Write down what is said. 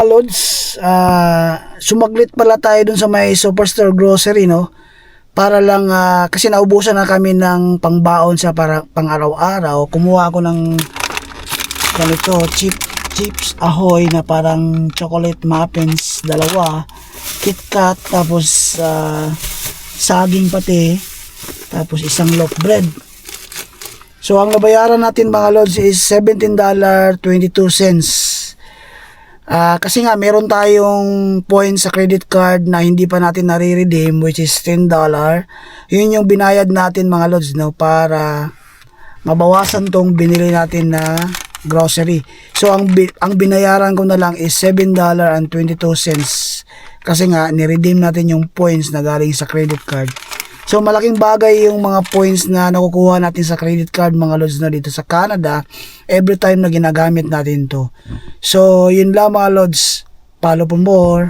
Lods, sumaglit pala tayo dun sa may Superstore Grocery, no? Para lang, kasi naubusan na kami ng pangbaon sa para pang araw-araw. Kumuha ako ng ganito, chips Ahoy na parang chocolate muffins, dalawa, KitKat, tapos saging pati, tapos isang loaf bread. So ang nabayaran natin mga lods is $17.22. Kasi nga meron tayong points sa credit card na hindi pa natin nare-redeem, which is $10. Yun yung binayad natin mga lods, no, para mabawasan tong binili natin na grocery. So ang binayaran ko na lang is $7.22 kasi nga ni-redeem natin yung points na galing sa credit card. So malaking bagay yung mga points na nakukuha natin sa credit card mga lods na dito sa Canada every time na ginagamit natin to. So yun lang mga lods, follow for more.